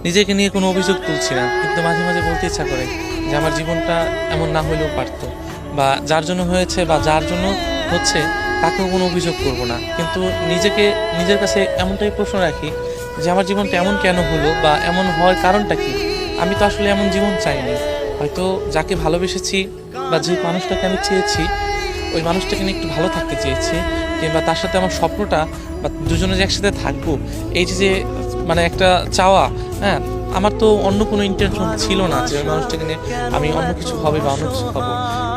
নিজেকে নিয়ে কোনো অভিযোগ তুলছি না, কিন্তু মাঝে মাঝে বলতে ইচ্ছা করে যে আমার জীবনটা এমন না হইলেও পারতো, বা যার জন্য হয়েছে বা যার জন্য হচ্ছে তাকেও কোনো অভিযোগ করব না। কিন্তু নিজের কাছে এমনটাই প্রশ্ন রাখি যে আমার জীবনটা এমন কেন হলো, বা এমন হওয়ার কারণটা কি? আমি তো আসলে এমন জীবন চাইনি। হয়তো যাকে ভালোবেসেছি বা যে মানুষটাকে আমি চেয়েছি, ওই মানুষটাকে নিয়ে একটু ভালো থাকতে চেয়েছি, কিংবা তার সাথে আমার স্বপ্নটা বা দুজনে যে একসাথে থাকবো, এই যে মানে একটা চাওয়া, হ্যাঁ। আমার তো অন্য কোনো ইন্টেনশন ছিল না যে ওই মানুষটাকে নিয়ে আমি অন্য কিছু হবে বা অন্য কিছু হবো,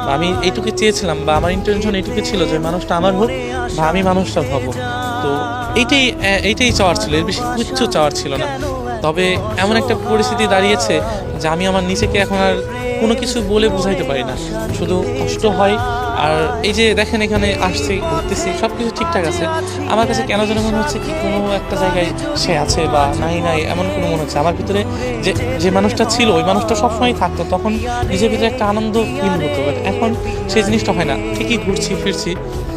বা আমি এইটুকু চেয়েছিলাম, বা আমার ইন্টেনশন এইটুকু ছিল যে ওই মানুষটা আমার হোক বা আমি মানুষটা হব। তো এইটাই চাওয়ার ছিল, এর বেশি কিচ্ছু চাওয়ার ছিল না। তবে এমন একটা পরিস্থিতি দাঁড়িয়েছে যে আমি আমার নিজেকে এখন আর কোনো কিছু বলে বোঝাইতে পারি না, শুধু কষ্ট হয়। আর এই যে দেখেন, এখানে আসছি, ঘুরতেছি, সব কিছু ঠিকঠাক আছে, আমার কাছে কেন যেন মনে হচ্ছে কি কোনো একটা জায়গায় সে আছে বা নাই নাই, এমন কোনো মনে হচ্ছে আমার ভিতরে। যে যে মানুষটা ছিল, ওই মানুষটা সবসময় থাকতো, তখন নিজের ভিতরে একটা আনন্দ ফিল হতো, বাট এখন সেই জিনিসটা হয় না। ঠিকই ঘুরছি ফিরছি,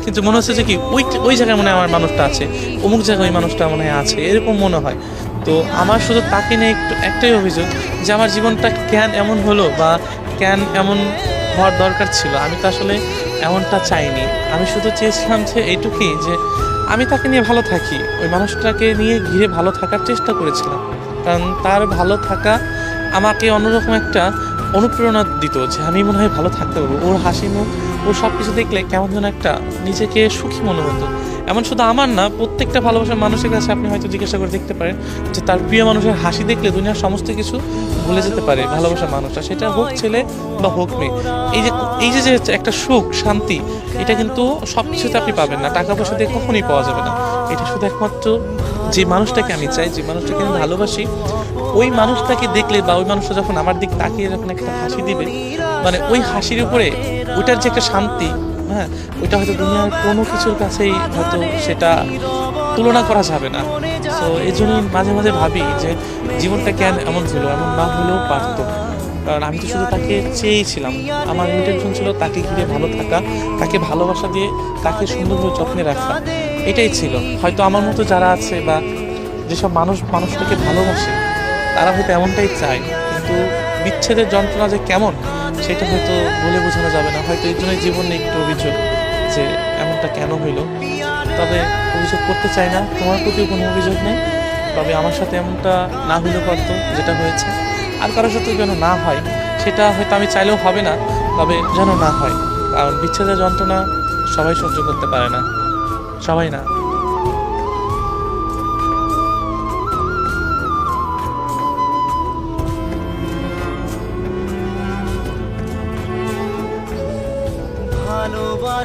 কিন্তু মনে হচ্ছে যে কি ওই ওই জায়গায় মনে হয় আমার মানুষটা আছে, অমুক জায়গায় ওই মানুষটা মনে হয় আছে, এরকম মনে হয়। তো আমার শুধু তাকে নিয়ে একটাই অভিযোগ যে আমার জীবনটা কেন এমন হলো, বা কেন এমন হওয়ার দরকার ছিল। আমি তো আসলে এমনটা চাইনি। আমি শুধু চেয়েছিলাম যে এইটুকুই, যে আমি তাকে নিয়ে ভালো থাকি, ওই মানুষটাকে নিয়ে ঘিরে ভালো থাকার চেষ্টা করেছিলাম। কারণ তার ভালো থাকা আমাকে অন্যরকম একটা অনুপ্রেরণা দিত, যে আমি মনে হয় ভালো থাকতে পারবো। ওর হাসি মুখ, ওর সব কিছু দেখলে কেমন যেন একটা নিজেকে সুখী মনে হতো। এমন শুধু আমার না, প্রত্যেকটা ভালোবাসার মানুষের কাছে আপনি হয়তো জিজ্ঞাসা করে দেখতে পারেন যে তার প্রিয় মানুষের হাসি দেখলে দুনিয়ার সমস্ত কিছু ভুলে যেতে পারে ভালোবাসার মানুষটা, সেটা হোক ছেলে বা হোক মেয়ে। এই যে একটা সুখ শান্তি, এটা কিন্তু সব কিছুতে আপনি পাবেন না, টাকা পয়সা দিয়ে কখনোই পাওয়া যাবে না। এটা শুধু একমাত্র যে মানুষটাকে আমি চাই, যে মানুষটাকে আমি ভালোবাসি, ওই মানুষটাকে দেখলে, বা ওই মানুষটা যখন আমার দিক তাকিয়ে যখন একটা হাসি দিবে, মানে ওই হাসির উপরে ওইটার যে একটা শান্তি, হ্যাঁ, ওইটা হয়তো দুনিয়ার কোনো কিছুর কাছেই হয়তো সেটা তুলনা করা যাবে না। তো এই জন্যই মাঝে মাঝে ভাবি যে জীবনটা কেন এমন হলো, এমন না হলেও পারতো। কারণ আমি তো শুধু তাকে চেয়েছিলাম, আমার ইন্টেনশন ছিল তাকে ঘিরে ভালো থাকা, তাকে ভালোবাসা দিয়ে তাকে সুন্দরভাবে যত্নে রাখা, এটাই ছিল। হয়তো আমার মতো যারা আছে, বা যেসব মানুষটাকে ভালোবাসে, তারা হয়তো এমনটাই চায়, কিন্তু বিচ্ছেদের যন্ত্রণা যে কেমন, সেটা হয়তো বলে বোঝানো যাবে না। হয়তো এই জন্যই জীবন নিয়ে একটু অভিযোগ যে এমনটা কেন হইলো। তবে অভিযোগ করতে চাই না, তোমার প্রতিও কোনো অভিযোগ নেই। তবে আমার সাথে এমনটা না হইলেও পারতো যেটা হয়েছে, আর কারোর সাথে যেন না হয়, সেটা হয়তো আমি চাইলেও হবে না, তবে যেন না হয়। কারণ বিচ্ছেদের যন্ত্রণা সবাই সহ্য করতে পারে না, সবাই না।